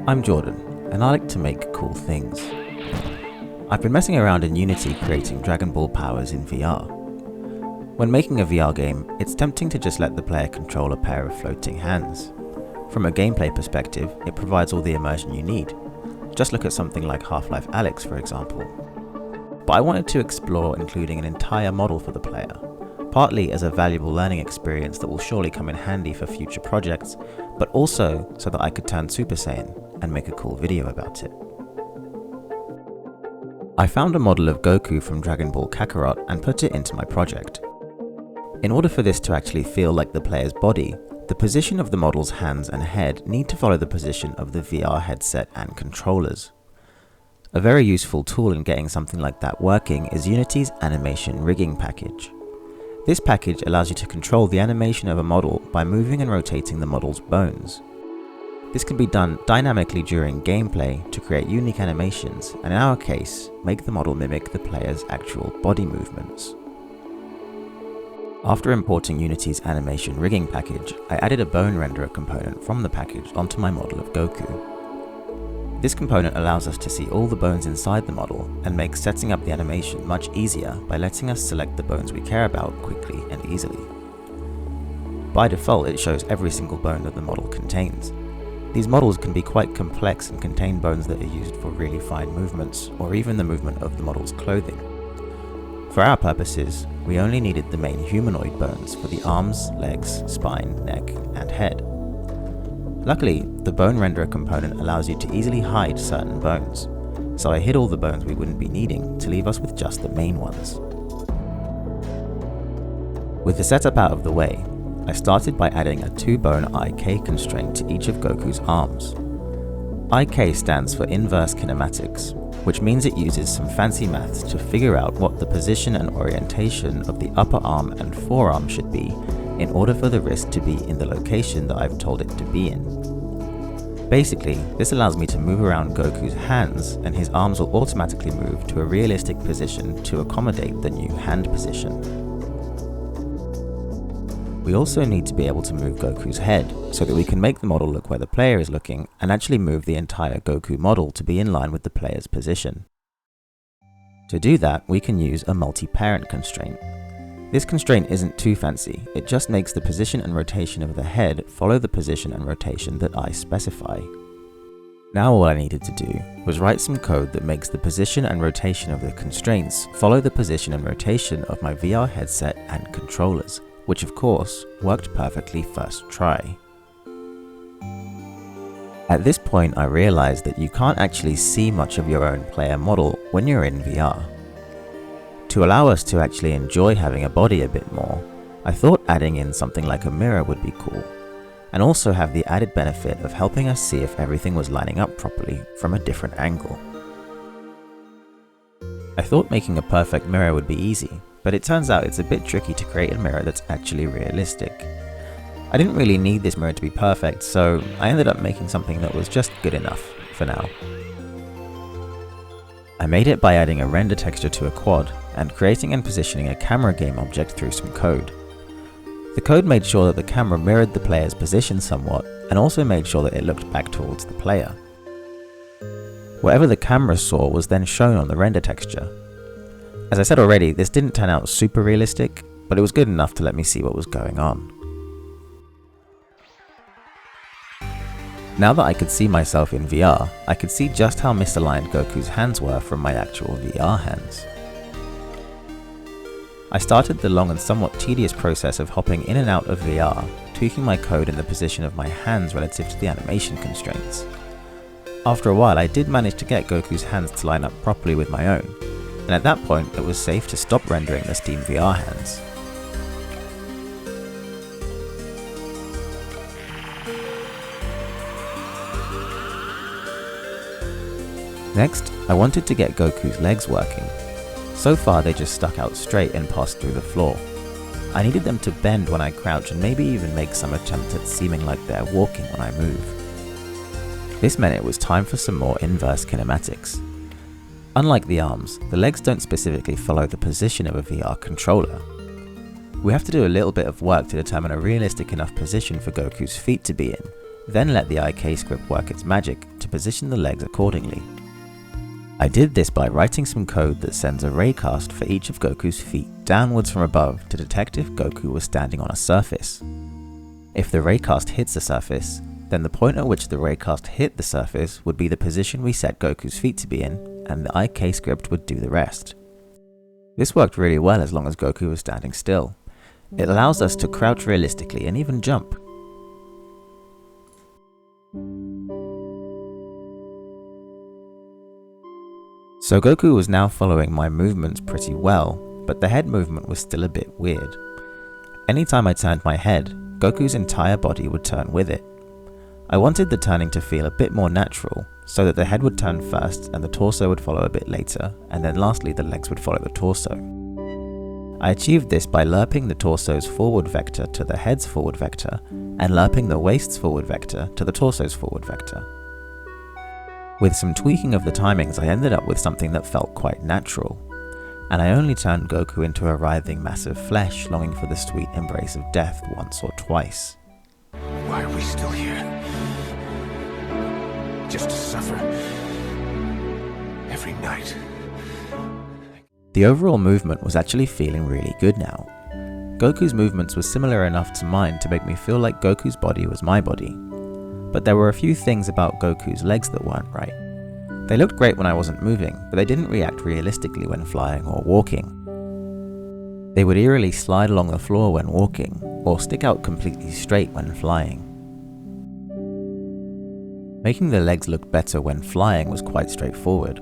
I'm Jordan, and I like to make cool things. I've been messing around in Unity creating Dragon Ball powers in VR. When making a VR game, it's tempting to just let the player control a pair of floating hands. From a gameplay perspective, it provides all the immersion you need. Just look at something like Half-Life Alyx, for example. But I wanted to explore including an entire model for the player, partly as a valuable learning experience that will surely come in handy for future projects, but also so that I could turn Super Saiyan and make a cool video about it. I found a model of Goku from Dragon Ball Kakarot and put it into my project. In order for this to actually feel like the player's body, the position of the model's hands and head need to follow the position of the VR headset and controllers. A very useful tool in getting something like that working is Unity's animation rigging package. This package allows you to control the animation of a model by moving and rotating the model's bones. This can be done dynamically during gameplay to create unique animations, and in our case, make the model mimic the player's actual body movements. After importing Unity's animation rigging package, I added a bone renderer component from the package onto my model of Goku. This component allows us to see all the bones inside the model and makes setting up the animation much easier by letting us select the bones we care about quickly and easily. By default, it shows every single bone that the model contains. These models can be quite complex and contain bones that are used for really fine movements, or even the movement of the model's clothing. For our purposes, we only needed the main humanoid bones for the arms, legs, spine, neck, and head. Luckily, the bone renderer component allows you to easily hide certain bones, so I hid all the bones we wouldn't be needing to leave us with just the main ones. With the setup out of the way, I started by adding a 2-bone IK constraint to each of Goku's arms. IK stands for inverse kinematics, which means it uses some fancy maths to figure out what the position and orientation of the upper arm and forearm should be in order for the wrist to be in the location that I've told it to be in. Basically, this allows me to move around Goku's hands and his arms will automatically move to a realistic position to accommodate the new hand position. We also need to be able to move Goku's head so that we can make the model look where the player is looking and actually move the entire Goku model to be in line with the player's position. To do that, we can use a multi-parent constraint. This constraint isn't too fancy, it just makes the position and rotation of the head follow the position and rotation that I specify. Now all I needed to do was write some code that makes the position and rotation of the constraints follow the position and rotation of my VR headset and controllers, which of course worked perfectly first try. At this point I realized that you can't actually see much of your own player model when you're in VR. To allow us to actually enjoy having a body a bit more, I thought adding in something like a mirror would be cool, and also have the added benefit of helping us see if everything was lining up properly from a different angle. I thought making a perfect mirror would be easy, but it turns out it's a bit tricky to create a mirror that's actually realistic. I didn't really need this mirror to be perfect, so I ended up making something that was just good enough for now. I made it by adding a render texture to a quad and creating and positioning a camera game object through some code. The code made sure that the camera mirrored the player's position somewhat and also made sure that it looked back towards the player. Whatever the camera saw was then shown on the render texture. As I said already, this didn't turn out super realistic, but it was good enough to let me see what was going on. Now that I could see myself in VR, I could see just how misaligned Goku's hands were from my actual VR hands. I started the long and somewhat tedious process of hopping in and out of VR, tweaking my code in the position of my hands relative to the animation constraints. After a while I did manage to get Goku's hands to line up properly with my own, and at that point it was safe to stop rendering the Steam VR hands. Next, I wanted to get Goku's legs working. So far they just stuck out straight and passed through the floor. I needed them to bend when I crouch and maybe even make some attempt at seeming like they're walking when I move. This meant it was time for some more inverse kinematics. Unlike the arms, the legs don't specifically follow the position of a VR controller. We have to do a little bit of work to determine a realistic enough position for Goku's feet to be in, then let the IK script work its magic to position the legs accordingly. I did this by writing some code that sends a raycast for each of Goku's feet downwards from above to detect if Goku was standing on a surface. If the raycast hits the surface, then the point at which the raycast hit the surface would be the position we set Goku's feet to be in, and the IK script would do the rest. This worked really well as long as Goku was standing still. It allows us to crouch realistically and even jump. So Goku was now following my movements pretty well, but the head movement was still a bit weird. Anytime I turned my head, Goku's entire body would turn with it. I wanted the turning to feel a bit more natural, so that the head would turn first and the torso would follow a bit later, and then lastly the legs would follow the torso. I achieved this by lerping the torso's forward vector to the head's forward vector, and lerping the waist's forward vector to the torso's forward vector. With some tweaking of the timings, I ended up with something that felt quite natural, and I only turned Goku into a writhing mass of flesh longing for the sweet embrace of death once or twice. Why are we still here? Just to suffer every night. The overall movement was actually feeling really good now. Goku's movements were similar enough to mine to make me feel like Goku's body was my body. But there were a few things about Goku's legs that weren't right. They looked great when I wasn't moving, but they didn't react realistically when flying or walking. They would eerily slide along the floor when walking, or stick out completely straight when flying. Making the legs look better when flying was quite straightforward.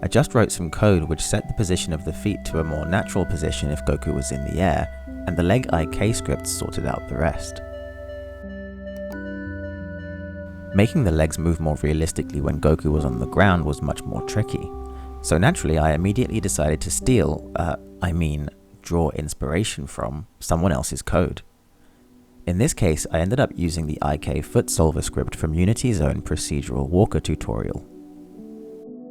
I just wrote some code which set the position of the feet to a more natural position if Goku was in the air, and the leg IK scripts sorted out the rest. Making the legs move more realistically when Goku was on the ground was much more tricky, so naturally I immediately decided to draw inspiration from someone else's code. In this case, I ended up using the IK foot solver script from Unity's own Procedural Walker tutorial.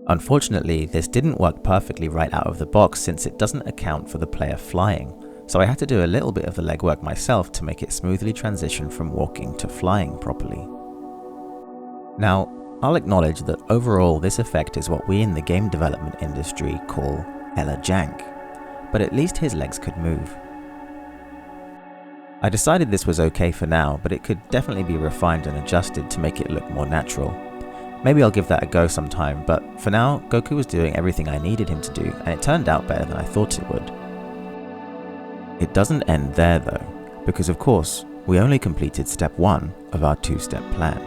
Unfortunately, this didn't work perfectly right out of the box since it doesn't account for the player flying, so I had to do a little bit of the legwork myself to make it smoothly transition from walking to flying properly. Now, I'll acknowledge that overall this effect is what we in the game development industry call hella jank, but at least his legs could move. I decided this was okay for now, but it could definitely be refined and adjusted to make it look more natural. Maybe I'll give that a go sometime, but for now, Goku was doing everything I needed him to do, and it turned out better than I thought it would. It doesn't end there though, because of course, we only completed step 1 of our 2-step plan.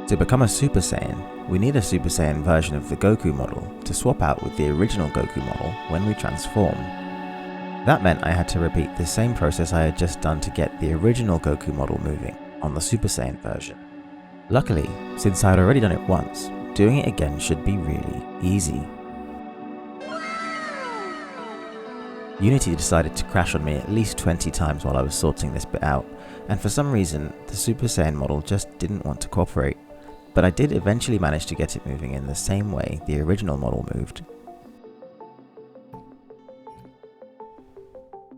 To become a Super Saiyan, we need a Super Saiyan version of the Goku model to swap out with the original Goku model when we transform. That meant I had to repeat the same process I had just done to get the original Goku model moving on the Super Saiyan version. Luckily, since I had already done it once, doing it again should be really easy. Unity decided to crash on me at least 20 times while I was sorting this bit out, and for some reason, the Super Saiyan model just didn't want to cooperate. But I did eventually manage to get it moving in the same way the original model moved.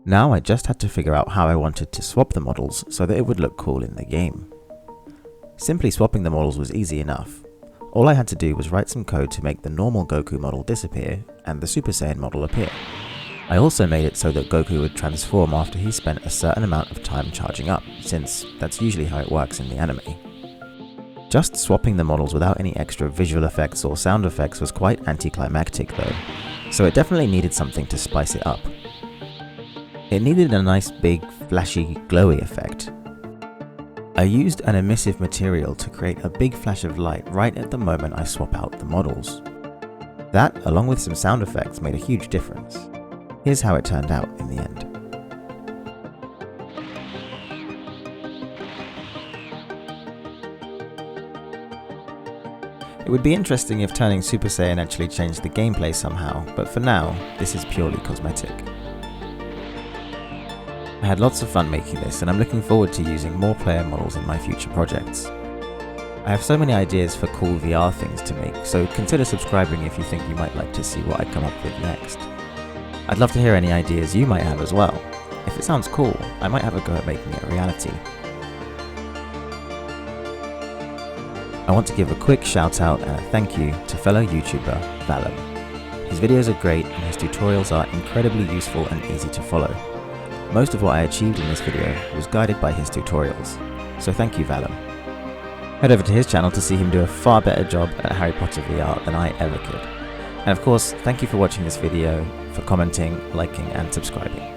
Now I just had to figure out how I wanted to swap the models so that it would look cool in the game. Simply swapping the models was easy enough. All I had to do was write some code to make the normal Goku model disappear and the Super Saiyan model appear. I also made it so that Goku would transform after he spent a certain amount of time charging up, since that's usually how it works in the anime. Just swapping the models without any extra visual effects or sound effects was quite anticlimactic though, so it definitely needed something to spice it up. It needed a nice big, flashy, glowy effect. I used an emissive material to create a big flash of light right at the moment I swap out the models. That, along with some sound effects, made a huge difference. Here's how it turned out in the end. It would be interesting if turning Super Saiyan actually changed the gameplay somehow, but for now, this is purely cosmetic. I had lots of fun making this, and I'm looking forward to using more player models in my future projects. I have so many ideas for cool VR things to make, so consider subscribing if you think you might like to see what I come up with next. I'd love to hear any ideas you might have as well. If it sounds cool, I might have a go at making it a reality. I want to give a quick shout out and a thank you to fellow YouTuber Vallum. His videos are great and his tutorials are incredibly useful and easy to follow. Most of what I achieved in this video was guided by his tutorials, so thank you Vallum. Head over to his channel to see him do a far better job at Harry Potter VR than I ever could. And of course, thank you for watching this video, for commenting, liking and subscribing.